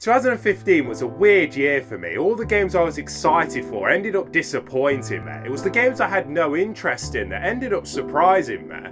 2015 was a weird year for me. All the games I was excited for ended up disappointing me. It was the games I had no interest in that ended up surprising me.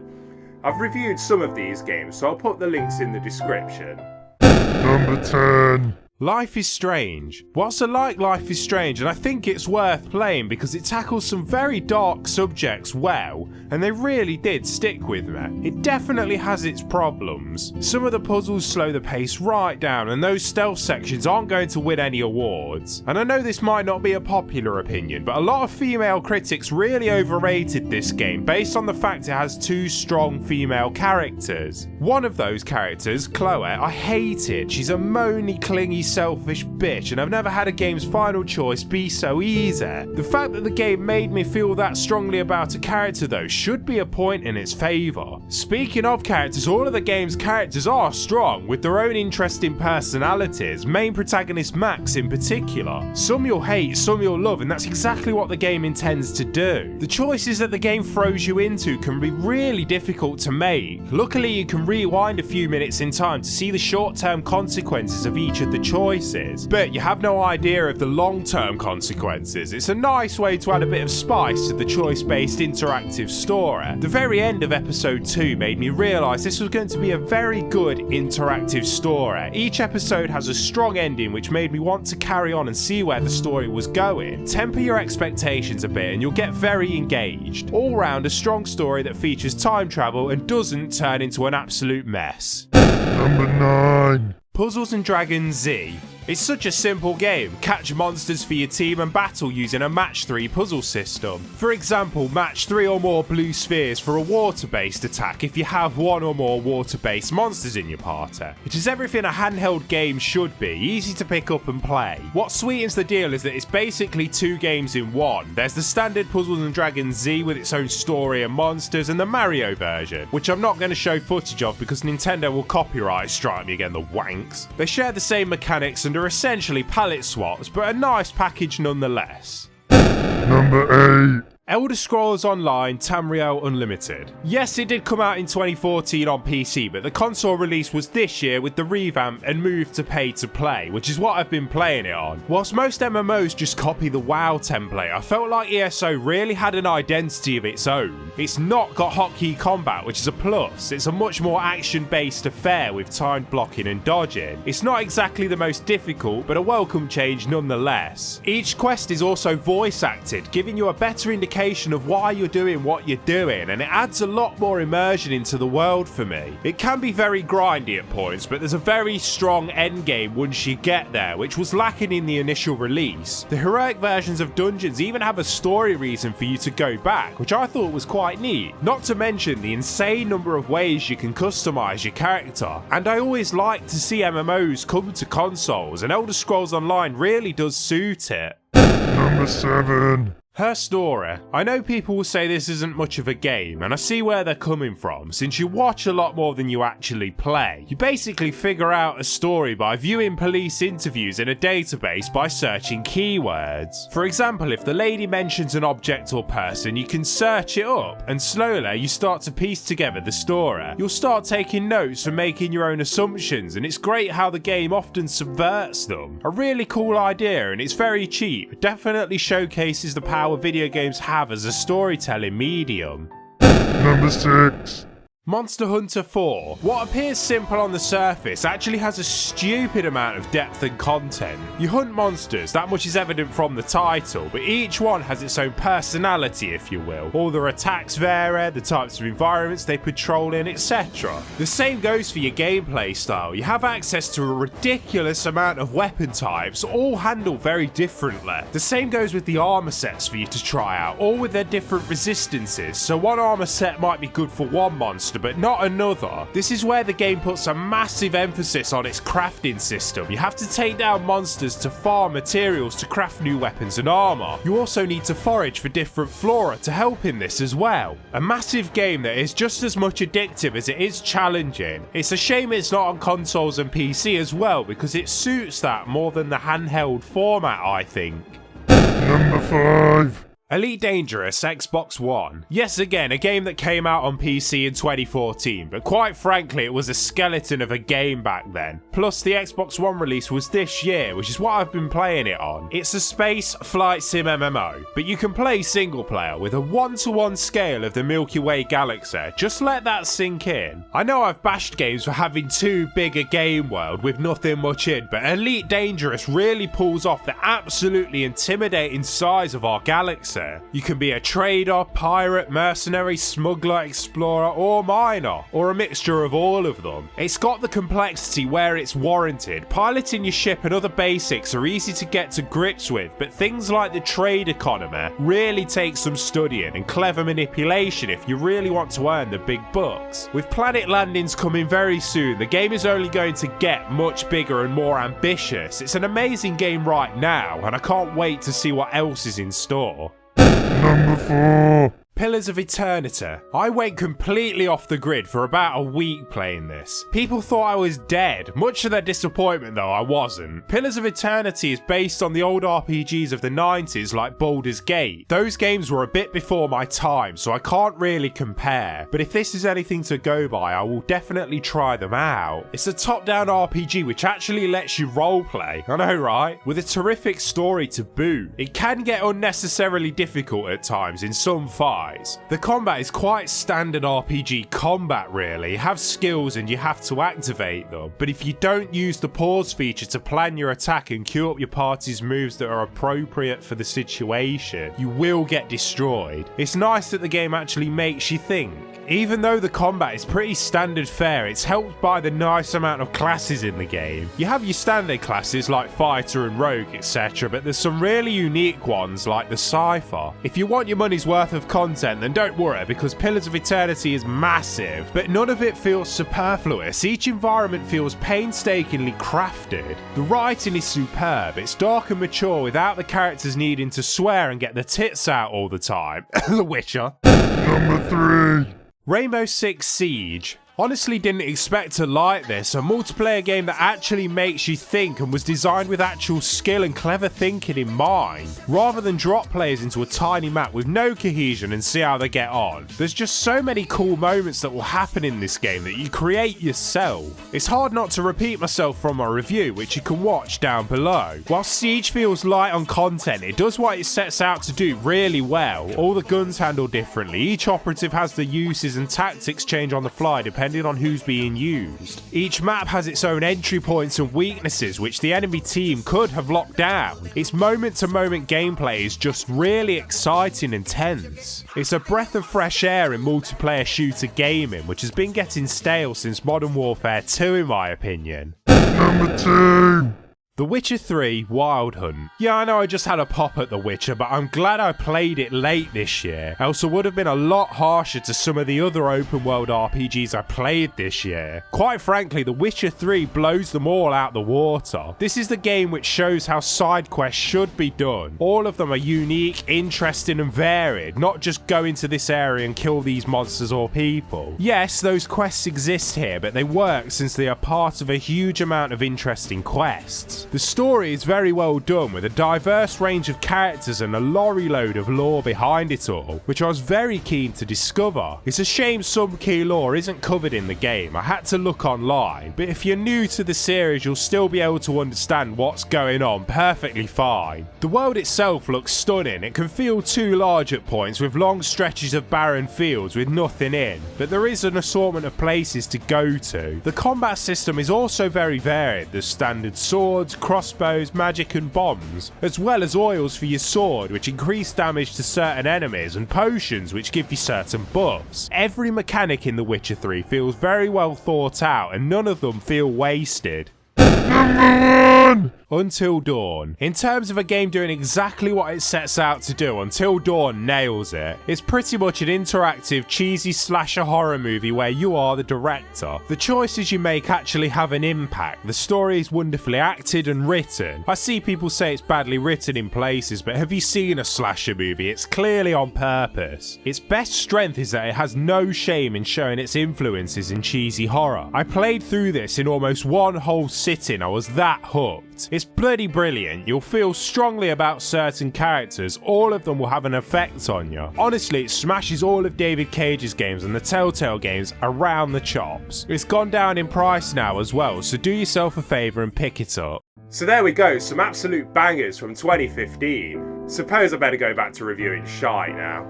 I've reviewed some of these games, so I'll put the links in the description. Number 10. Life is Strange. Whilst I like Life is Strange, and I think it's worth playing because it tackles some very dark subjects well, and they really did stick with me. It definitely has its problems. Some of the puzzles slow the pace right down, and those stealth sections aren't going to win any awards. And I know this might not be a popular opinion, but a lot of female critics really overrated this game based on the fact it has two strong female characters. One of those characters, Chloe, I hated. She's a moany, clingy, selfish bitch, and I've never had a game's final choice be so easy. The fact that the game made me feel that strongly about a character though should be a point in its favour. Speaking of characters, all of the game's characters are strong, with their own interesting personalities, main protagonist Max in particular. Some you'll hate, some you'll love, and that's exactly what the game intends to do. The choices that the game throws you into can be really difficult to make. Luckily you can rewind a few minutes in time to see the short-term consequences of each of the choices, but you have no idea of the long-term consequences. It's a nice way to add a bit of spice to the choice-based interactive story. The very end of episode 2 made me realise this was going to be a very good interactive story. Each episode has a strong ending which made me want to carry on and see where the story was going. Temper your expectations a bit and you'll get very engaged. All round a strong story that features time travel and doesn't turn into an absolute mess. Number 9. Puzzles and Dragons Z. It's such a simple game. Catch monsters for your team and battle using a match 3 puzzle system. For example, match 3 or more blue spheres for a water-based attack if you have 1 or more water-based monsters in your party. It is everything a handheld game should be, easy to pick up and play. What sweetens the deal is that it's basically 2 games in one. There's the standard Puzzles and Dragons Z with its own story and monsters, and the Mario version, which I'm not going to show footage of because Nintendo will copyright strike me again, the wanks. They share the same mechanics and are essentially palette swaps, but a nice package nonetheless. Number 8. Elder Scrolls Online Tamriel Unlimited. Yes, it did come out in 2014 on PC, but the console release was this year with the revamp and move to pay to play, which is what I've been playing it on. Whilst most MMOs just copy the WoW template, I felt like ESO really had an identity of its own. It's not got hotkey combat, which is a plus. It's a much more action-based affair with timed blocking and dodging. It's not exactly the most difficult, but a welcome change nonetheless. Each quest is also voice acted, giving you a better indication of why you're doing what you're doing, and it adds a lot more immersion into the world for me. It can be very grindy at points, but there's a very strong endgame once you get there, which was lacking in the initial release. The heroic versions of dungeons even have a story reason for you to go back, which I thought was quite neat. Not to mention the insane number of ways you can customize your character, and I always like to see MMOs come to consoles, and Elder Scrolls Online really does suit it. Number 7. Her Story. I know people will say this isn't much of a game, and I see where they're coming from, since you watch a lot more than you actually play. You basically figure out a story by viewing police interviews in a database by searching keywords. For example, if the lady mentions an object or person, you can search it up, and slowly you start to piece together the story. You'll start taking notes and making your own assumptions, and it's great how the game often subverts them. A really cool idea, and it's very cheap. Definitely showcases the power video games have as a storytelling medium. Number 6. Monster Hunter 4. What appears simple on the surface actually has a stupid amount of depth and content. You hunt monsters, that much is evident from the title, but each one has its own personality, if you will. All their attacks vary, the types of environments they patrol in, etc. The same goes for your gameplay style. You have access to a ridiculous amount of weapon types, all handled very differently. The same goes with the armor sets for you to try out, all with their different resistances, so one armor set might be good for one monster but not another. This is where the game puts a massive emphasis on its crafting system. You have to take down monsters to farm materials to craft new weapons and armor. You also need to forage for different flora to help in this as well. A massive game that is just as much addictive as it is challenging. It's a shame it's not on consoles and PC as well, because it suits that more than the handheld format, I think. Number 5. Elite Dangerous Xbox One. Yes, again, a game that came out on PC in 2014, but quite frankly, it was a skeleton of a game back then. Plus, the Xbox One release was this year, which is what I've been playing it on. It's a space flight sim MMO, but you can play single player with a 1-to-1 scale of the Milky Way galaxy. Just let that sink in. I know I've bashed games for having too big a game world with nothing much in, but Elite Dangerous really pulls off the absolutely intimidating size of our galaxy. You can be a trader, pirate, mercenary, smuggler, explorer, or miner, or a mixture of all of them. It's got the complexity where it's warranted. Piloting your ship and other basics are easy to get to grips with, but things like the trade economy really take some studying and clever manipulation if you really want to earn the big bucks. With planet landings coming very soon, the game is only going to get much bigger and more ambitious. It's an amazing game right now, and I can't wait to see what else is in store. Number 4. Pillars of Eternity. I went completely off the grid for about a week playing this. People thought I was dead. Much to their disappointment though, I wasn't. Pillars of Eternity is based on the old RPGs of the 90s like Baldur's Gate. Those games were a bit before my time, so I can't really compare. But if this is anything to go by, I will definitely try them out. It's a top-down RPG which actually lets you roleplay. I know, right? With a terrific story to boot. It can get unnecessarily difficult at times in some fights. The combat is quite standard RPG combat really. You have skills and you have to activate them, but if you don't use the pause feature to plan your attack and queue up your party's moves that are appropriate for the situation, you will get destroyed. It's nice that the game actually makes you think. Even though the combat is pretty standard fare, it's helped by the nice amount of classes in the game. You have your standard classes like Fighter and Rogue, etc, but there's some really unique ones like the Cypher. If you want your money's worth of content, then don't worry, because Pillars of Eternity is massive, but none of it feels superfluous. Each environment feels painstakingly crafted. The writing is superb, it's dark and mature without the characters needing to swear and get their tits out all the time. The Witcher. Number 3. Rainbow Six Siege. Honestly didn't expect to like this, a multiplayer game that actually makes you think and was designed with actual skill and clever thinking in mind, rather than drop players into a tiny map with no cohesion and see how they get on. There's just so many cool moments that will happen in this game that you create yourself. It's hard not to repeat myself from my review, which you can watch down below. While Siege feels light on content, it does what it sets out to do really well. All the guns handle differently, each operative has the uses and tactics change on the fly depending on who's being used. Each map has its own entry points and weaknesses which the enemy team could have locked down. Its moment-to-moment gameplay is just really exciting and tense. It's a breath of fresh air in multiplayer shooter gaming, which has been getting stale since Modern Warfare 2 in my opinion. Number 2. The Witcher 3 Wild Hunt. Yeah, I know I just had a pop at The Witcher, but I'm glad I played it late this year, else I would have been a lot harsher to some of the other open world RPGs I played this year. Quite frankly, The Witcher 3 blows them all out the water. This is the game which shows how side quests should be done. All of them are unique, interesting and varied, not just go into this area and kill these monsters or people. Yes, those quests exist here, but they work since they are part of a huge amount of interesting quests. The story is very well done with a diverse range of characters and a lorry load of lore behind it all, which I was very keen to discover. It's a shame some key lore isn't covered in the game. I had to look online, but if you're new to the series you'll still be able to understand what's going on perfectly fine. The world itself looks stunning. It can feel too large at points with long stretches of barren fields with nothing in, but there is an assortment of places to go to. The combat system is also very varied. There's standard swords, crossbows, magic and bombs, as well as oils for your sword which increase damage to certain enemies and potions which give you certain buffs. Every mechanic in The Witcher 3 feels very well thought out and none of them feel wasted. Number 1. Until Dawn. In terms of a game doing exactly what it sets out to do, Until Dawn nails it. It's pretty much an interactive, cheesy slasher horror movie where you are the director. The choices you make actually have an impact. The story is wonderfully acted and written. I see people say it's badly written in places, but have you seen a slasher movie? It's clearly on purpose. Its best strength is that it has no shame in showing its influences in cheesy horror. I played through this in almost one whole sitting. I was that hooked. effect. It's bloody brilliant. You'll feel strongly about certain characters. All of them will have an effect on you. Honestly, it smashes all of David Cage's games and the Telltale games around the chops. It's gone down in price now as well, so do yourself a favour and pick it up. So there we go, some absolute bangers from 2015. Suppose I better go back to reviewing Shy now.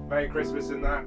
Merry Christmas and that.